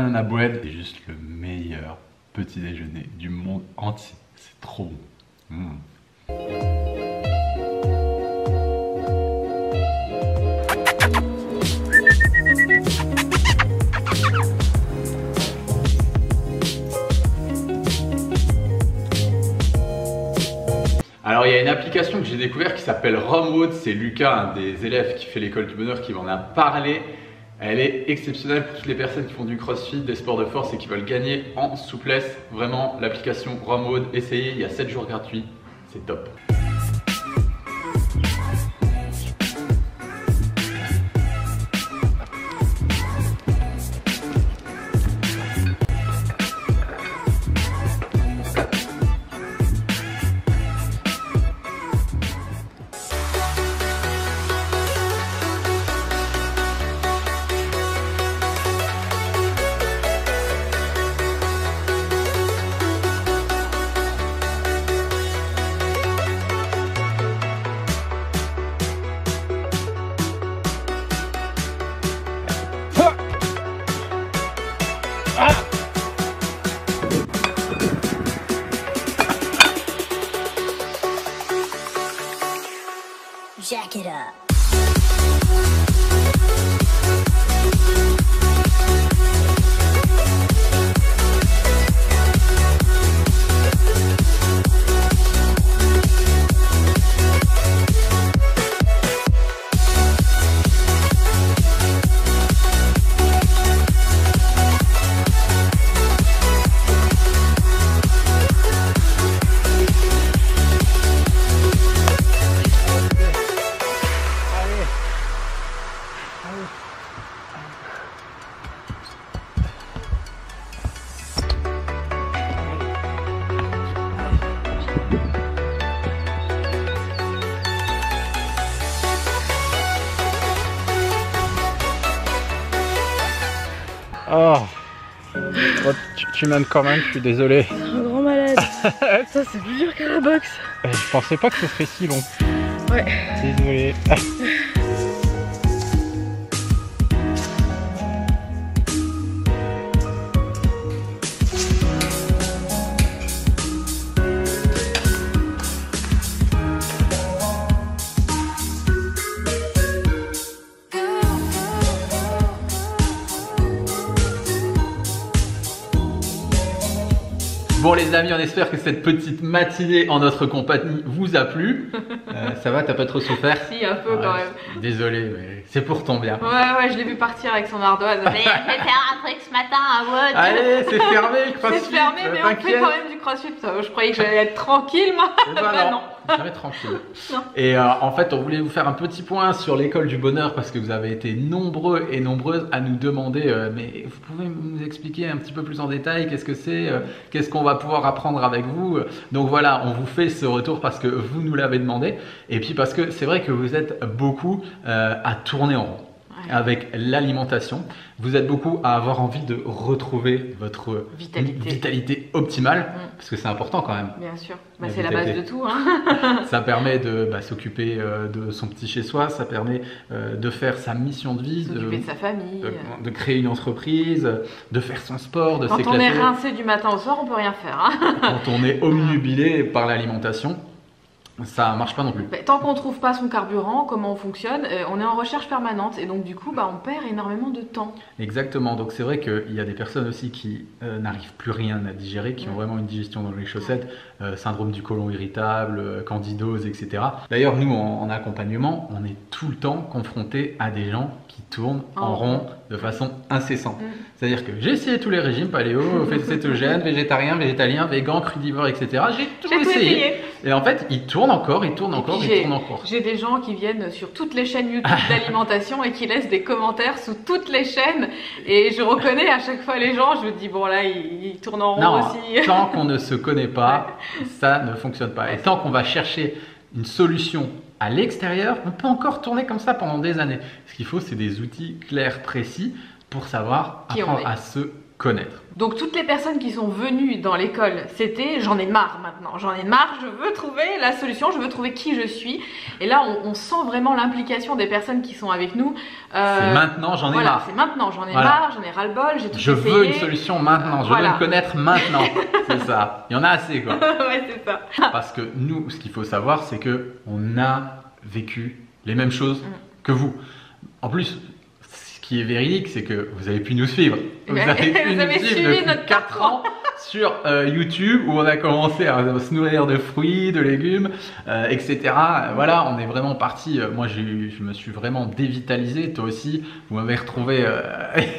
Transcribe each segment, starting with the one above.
banana bread, c'est juste le meilleur petit déjeuner du monde entier. C'est trop bon. Alors il y a une application que j'ai découvert qui s'appelle Romwood, c'est Lucas, un des élèves qui fait l'école du bonheur, qui m'en a parlé. Elle est exceptionnelle pour toutes les personnes qui font du crossfit, des sports de force et qui veulent gagner en souplesse. Vraiment, l'application Romwood, essayez, il y a 7 jours gratuits, c'est top. Jack it up. Oh, tu m'aimes quand même, je suis désolé. Un grand malade. Ça c'est plus dur qu'à la boxe. Je pensais pas que ce serait si long. Ouais. Désolé. Bon les amis, on espère que cette petite matinée en notre compagnie vous a plu. Ça va, t'as pas trop souffert? Si, un peu quand même. Désolé, mais c'est pour ton bien. Ouais, je l'ai vu partir avec son ardoise. Mais je vais faire un truc ce matin à Wood. Allez, c'est fermé le crossfit. C'est fermé, mais on fait quand même du crossfit. Je croyais que j'allais être tranquille, moi. Bah non. Jamais tranquille. Non. Et en fait, on voulait vous faire un petit point sur l'école du bonheur parce que vous avez été nombreux et nombreuses à nous demander mais vous pouvez nous expliquer un petit peu plus en détail qu'est-ce que c'est, qu'est-ce qu'on va pouvoir apprendre avec vous. Donc voilà, on vous fait ce retour parce que vous nous l'avez demandé et puis parce que c'est vrai que vous êtes beaucoup à tourner en rond. Avec l'alimentation, vous êtes beaucoup à avoir envie de retrouver votre vitalité optimale, parce que c'est important quand même. Bien sûr, c'est la base de tout. Ça permet de s'occuper de son petit chez-soi, ça permet de faire sa mission de vie, s'occuper de sa famille, de créer une entreprise, de faire son sport, de s'éclater. Quand on est rincé du matin au soir, on peut rien faire. Quand on est omnubilé par l'alimentation, ça marche pas non plus. Tant qu'on trouve pas son carburant, comment on fonctionne, on est en recherche permanente et donc du coup on perd énormément de temps. Exactement, donc c'est vrai qu'il y a des personnes aussi qui n'arrivent plus rien à digérer, qui ont vraiment une digestion dans les chaussettes, syndrome du côlon irritable, candidose, etc. D'ailleurs nous en accompagnement, on est tout le temps confronté à des gens qui tournent en rond de façon incessante. C'est-à-dire que j'ai essayé tous les régimes, paléo, cétogène, végétarien, végétalien, végan, crudivore, etc. J'ai tout essayé. Et en fait, ils tournent encore, ils tournent encore. J'ai des gens qui viennent sur toutes les chaînes YouTube d'alimentation et qui laissent des commentaires sous toutes les chaînes. Et je reconnais à chaque fois les gens, je me dis, bon là, ils tournent en rond aussi. Tant qu'on ne se connaît pas, ça ne fonctionne pas. Et tant qu'on va chercher une solution à l'extérieur, on peut encore tourner comme ça pendant des années. Ce qu'il faut, c'est des outils clairs, précis, pour savoir, Qui on apprendre est. à se connaître. Donc toutes les personnes qui sont venues dans l'école, c'était j'en ai marre maintenant, j'en ai marre, je veux trouver la solution, je veux trouver qui je suis. Et là, on sent vraiment l'implication des personnes qui sont avec nous. C'est maintenant, j'en ai Voilà, marre. c'est maintenant, j'en ai Voilà. marre, j'en ai ras-le-bol, j'ai tout Je essayé. veux une solution maintenant, je Voilà. veux me connaître maintenant. C'est ça. Il y en a assez, quoi. Ouais, c'est ça. Parce que nous, ce qu'il faut savoir, c'est que on a vécu les mêmes choses que vous. En plus, ce qui est véridique, c'est que vous avez pu nous suivre. Vous Vous avez pu nous avez suivre suivi depuis notre 4 ans sur YouTube, où on a commencé à se nourrir de fruits, de légumes, etc. Voilà, on est vraiment parti. Moi, je me suis vraiment dévitalisé. Toi aussi, vous m'avez retrouvé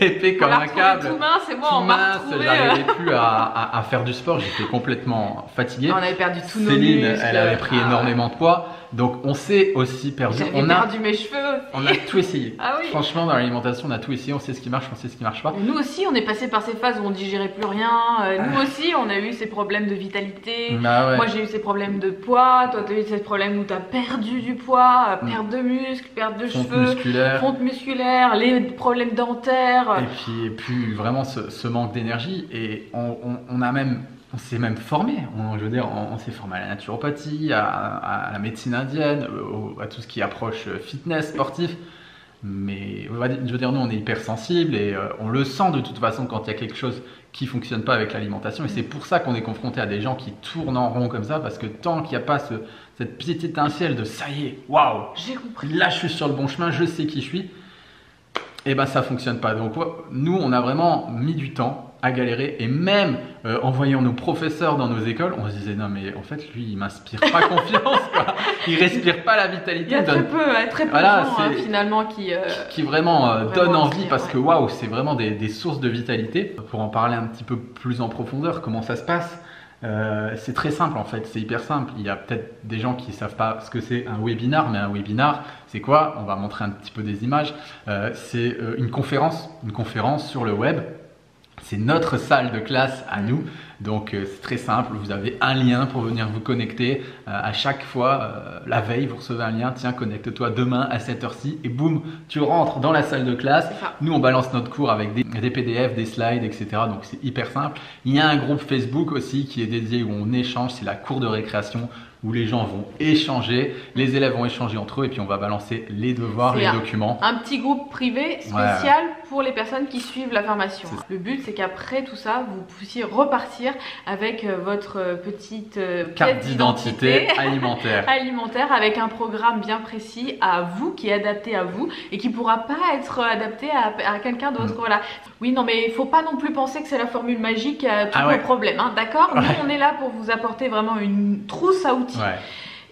épais comme un câble. Tout mince, et moi, Tout on m'a mince, retrouvé. j'arrivais plus à faire du sport, j'étais complètement fatigué. On avait perdu tous nos Céline, muscles. elle avait pris énormément de poids, donc on s'est aussi perdu. J'avais On a, perdu mes cheveux aussi. on a tout essayé. Ah oui. Franchement, dans l'alimentation, on a tout essayé, on sait ce qui marche, on sait ce qui marche pas. Nous aussi, on est passé par ces phases où on digérait plus rien. Nous aussi, on a eu ces problèmes de vitalité. Bah ouais. Moi, j'ai eu ces problèmes de poids. Toi, tu as eu ces problèmes où tu as perdu du poids, perte de muscles, perte de Fonte cheveux, musculaire. fonte musculaire, les problèmes dentaires. Et puis vraiment ce manque d'énergie. Et on s'est même formé. Je veux dire, on s'est formé à la naturopathie, à la médecine indienne, à tout ce qui approche fitness, sportif. Mais je veux dire, nous, on est hypersensible et on le sent de toute façon quand il y a quelque chose qui fonctionne pas avec l'alimentation. Et c'est pour ça qu'on est confronté à des gens qui tournent en rond comme ça, parce que tant qu'il n'y a pas cette petite étincelle de ça y est, waouh, J'ai compris. là je suis sur le bon chemin, je sais qui je suis, et ben ça fonctionne pas. Donc nous, on a vraiment mis du temps à galérer, et même en voyant nos professeurs dans nos écoles, on se disait non mais en fait lui il m'inspire pas confiance, quoi. Il respire pas la vitalité. Il y a très peu Voilà, de gens finalement qui vraiment donne envie, inspire, parce ouais. que waouh, c'est vraiment des sources de vitalité. Pour en parler un petit peu plus en profondeur, comment ça se passe, c'est très simple en fait, c'est hyper simple. Il y a peut-être des gens qui savent pas ce que c'est un webinar, mais un webinar c'est quoi? On va montrer un petit peu des images. C'est une conférence sur le web. C'est notre salle de classe à nous, donc c'est très simple, vous avez un lien pour venir vous connecter. À chaque fois, la veille, vous recevez un lien, tiens, connecte-toi demain à cette heure-ci, et boum, tu rentres dans la salle de classe. C'est ça. Nous, on balance notre cours avec des PDF, des slides, etc. Donc c'est hyper simple. Il y a un groupe Facebook aussi qui est dédié, où on échange, c'est la cour de récréation, où les gens vont échanger, les élèves vont échanger entre eux, et puis on va balancer les devoirs, les documents. Un petit groupe privé spécial pour les personnes qui suivent la formation. Le but, c'est qu'après tout ça, vous puissiez repartir avec votre petite Carte pièce d'identité alimentaire. alimentaire, avec un programme bien précis à vous, qui est adapté à vous et qui pourra pas être adapté à quelqu'un d'autre. Voilà. Oui, non, mais il faut pas non plus penser que c'est la formule magique à tous vos problèmes, hein, d'accord? Nous, on est là pour vous apporter vraiment une trousse à outils. Ouais.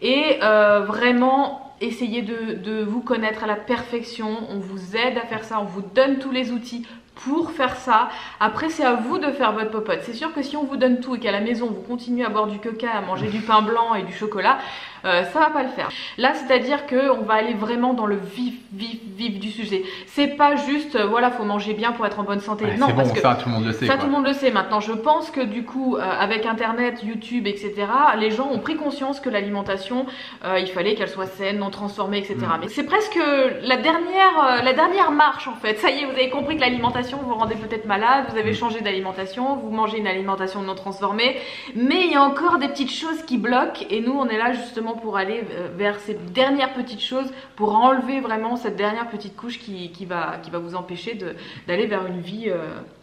Et vraiment essayez de vous connaître à la perfection. On vous aide à faire ça, on vous donne tous les outils pour faire ça. Après, c'est à vous de faire votre popote. C'est sûr que si on vous donne tout et qu'à la maison vous continuez à boire du coca, à manger du pain blanc et du chocolat, ça va pas le faire. Là, c'est-à-dire qu'on va aller vraiment dans le vif du sujet. C'est pas juste, voilà, faut manger bien pour être en bonne santé. Ouais, non, c'est bon, parce que ça tout le monde le sait. ça, quoi. tout le monde le sait maintenant. Je pense que du coup, avec Internet, YouTube, etc., les gens ont pris conscience que l'alimentation, il fallait qu'elle soit saine, non transformée, etc. Mais c'est presque la dernière marche en fait. Ça y est, vous avez compris que l'alimentation vous rendait peut-être malade, vous avez changé d'alimentation, vous mangez une alimentation non transformée, mais il y a encore des petites choses qui bloquent, et nous, on est là justement pour aller vers ces dernières petites choses, pour enlever vraiment cette dernière petite couche qui va vous empêcher d'aller vers une vie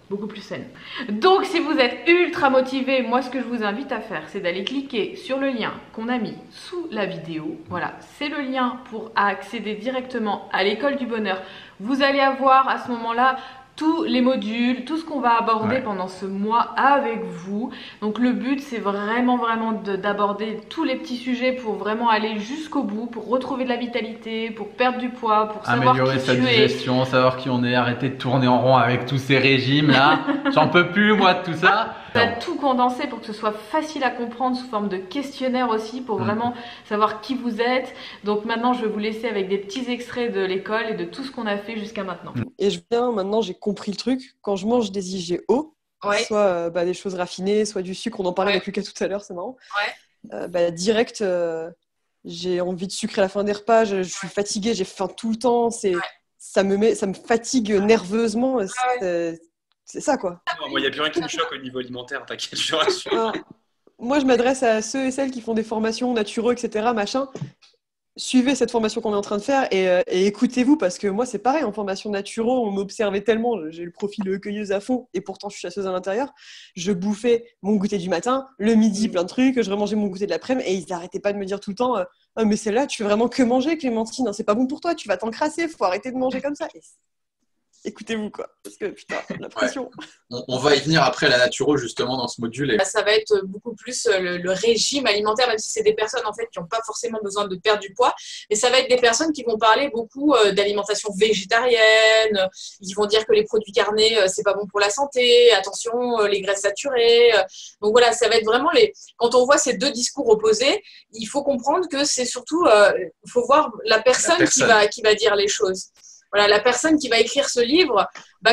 beaucoup plus saine. Donc si vous êtes ultra motivé, moi ce que je vous invite à faire, c'est d'aller cliquer sur le lien qu'on a mis sous la vidéo. Voilà, c'est le lien pour accéder directement à l'école du bonheur. Vous allez avoir à ce moment-là tous les modules, tout ce qu'on va aborder pendant ce mois avec vous. Donc le but, c'est vraiment d'aborder tous les petits sujets pour vraiment aller jusqu'au bout, pour retrouver de la vitalité, pour perdre du poids, pour savoir améliorer qui sa tu es. digestion, savoir qui on est, arrêter de tourner en rond avec tous ces régimes là. J'en peux plus moi de tout ça. On a tout condensé pour que ce soit facile à comprendre sous forme de questionnaire aussi, pour vraiment savoir qui vous êtes. Donc maintenant, je vais vous laisser avec des petits extraits de l'école et de tout ce qu'on a fait jusqu'à maintenant. Et maintenant j'ai compris le truc. Quand je mange des IGO, soit des choses raffinées, soit du sucre, on en parlait avec Lucas tout à l'heure, c'est marrant. Direct, j'ai envie de sucre à la fin des repas, je suis fatiguée, j'ai faim tout le temps, c'est ça me fatigue nerveusement. C'est ça, quoi. Non, moi, il n'y a plus rien qui me choque au niveau alimentaire, t'inquiète, je te rassure. Moi, je m'adresse à ceux et celles qui font des formations naturaux, etc., machin. Suivez cette formation qu'on est en train de faire et écoutez-vous, parce que moi, c'est pareil, en formation naturaux, on m'observait tellement, j'ai le profil cueilleuse à fond, et pourtant, je suis chasseuse à l'intérieur. Je bouffais mon goûter du matin, le midi, plein de trucs, je remangeais mon goûter de l'après-midi, et ils n'arrêtaient pas de me dire tout le temps « Ah, mais celle-là, tu fais vraiment que manger, Clémentine, hein, c'est pas bon pour toi, tu vas t'encrasser, faut arrêter de manger comme ça. » Écoutez-vous, quoi, parce que putain, la pression. Ouais. On va y venir après la naturo, justement, dans ce module. Ça va être beaucoup plus le régime alimentaire, même si c'est des personnes en fait qui n'ont pas forcément besoin de perdre du poids, mais ça va être des personnes qui vont parler beaucoup d'alimentation végétarienne, qui vont dire que les produits carnés c'est pas bon pour la santé, attention les graisses saturées. Donc voilà, ça va être vraiment quand on voit ces deux discours opposés, il faut comprendre que c'est surtout, il faut voir la personne. Qui va dire les choses. Voilà, la personne qui va écrire ce livre,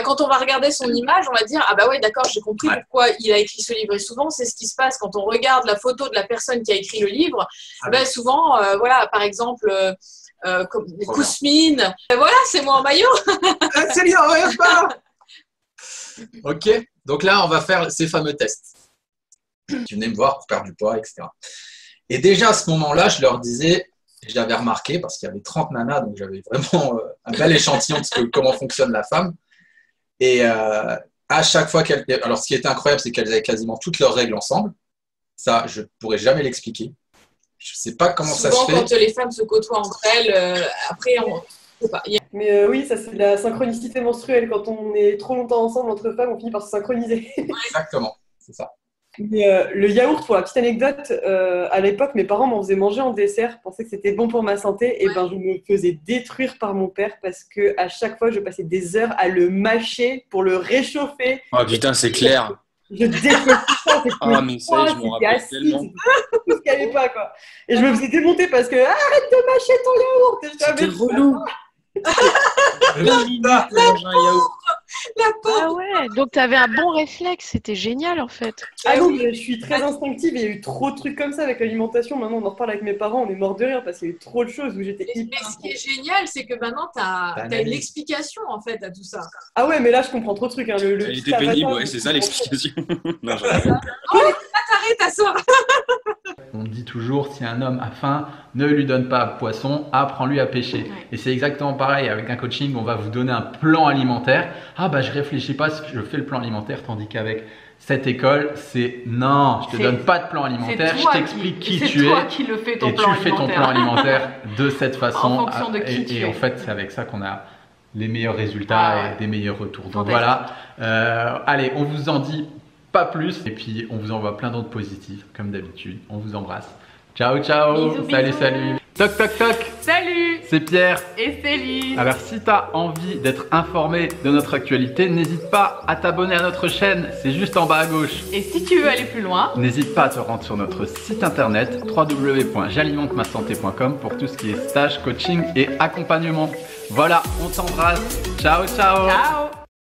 quand on va regarder son image, on va dire « Ah bah ouais, d'accord, j'ai compris pourquoi il a écrit ce livre. » Et souvent, c'est ce qui se passe quand on regarde la photo de la personne qui a écrit le livre. Souvent, voilà, par exemple, Kousmine, voilà, c'est moi en maillot. C'est bien, regarde pas. Ok, donc là, on va faire ces fameux tests. Tu venais me voir pour perdre du poids, etc. Et déjà, à ce moment-là, je leur disais... Je l'avais remarqué parce qu'il y avait 30 nanas, donc j'avais vraiment un bel échantillon de comment fonctionne la femme. Et à chaque fois alors, ce qui était incroyable, c'est qu'elles avaient quasiment toutes leurs règles ensemble. Ça, je ne pourrais jamais l'expliquer. Je ne sais pas comment ça se fait. Souvent, quand les femmes se côtoient entre elles, après, on ne sait pas. Mais oui, ça, c'est de la synchronicité menstruelle. Quand on est trop longtemps ensemble entre femmes, on finit par se synchroniser. Exactement, c'est ça. Mais, le yaourt, pour la petite anecdote, à l'époque, mes parents m'en faisaient manger en dessert, pensaient que c'était bon pour ma santé, et je me faisais détruire par mon père parce que à chaque fois, je passais des heures à le mâcher pour le réchauffer. Oh putain, c'est clair. Je détestais ça. Mais ça, je m'en rappelle tellement. Tout ce qu'il n'y avait pas, quoi. Et je me faisais démonter parce que arrête de mâcher ton yaourt. C'était relou. Ah ouais, donc tu avais un bon réflexe, c'était génial en fait. Ah non, mais je suis très instinctive, il y a eu trop de trucs comme ça avec l'alimentation. Maintenant, on en reparle avec mes parents, on est mort de rire parce qu'il y a eu trop de choses où j'étais hyper. Mais ce qui est génial, c'est que maintenant, tu as une explication en fait à tout ça. Ah ouais, mais là, je comprends trop de trucs. Hein. Elle était pénible, ouais, c'est ça l'explication. Non, Taré, ta soeur. On dit toujours, si un homme a faim, ne lui donne pas poisson, apprends-lui à pêcher. Et c'est exactement pareil avec un coaching, on va vous donner un plan alimentaire. Ah bah je réfléchis pas, je fais le plan alimentaire, tandis qu'avec cette école, c'est non, je te donne pas de plan alimentaire, je t'explique qui tu es. C'est toi qui le fais ton et plan tu fais ton plan alimentaire de cette façon. En fonction de qui tu es. Et en fait, c'est avec ça qu'on a les meilleurs résultats et des meilleurs retours. Donc voilà, allez, on vous en dit pas plus. Et puis, on vous envoie plein d'autres positifs, comme d'habitude. On vous embrasse. Ciao, ciao. Bisous, salut, bisous. salut. Toc, toc, toc. Salut. C'est Pierre. Et Céline. Alors, si tu as envie d'être informé de notre actualité, n'hésite pas à t'abonner à notre chaîne. C'est juste en bas à gauche. Et si tu veux aller plus loin, n'hésite pas à te rendre sur notre site internet www.j'alimentemassanté.com pour tout ce qui est stage, coaching et accompagnement. Voilà, on t'embrasse. Ciao, ciao. ciao.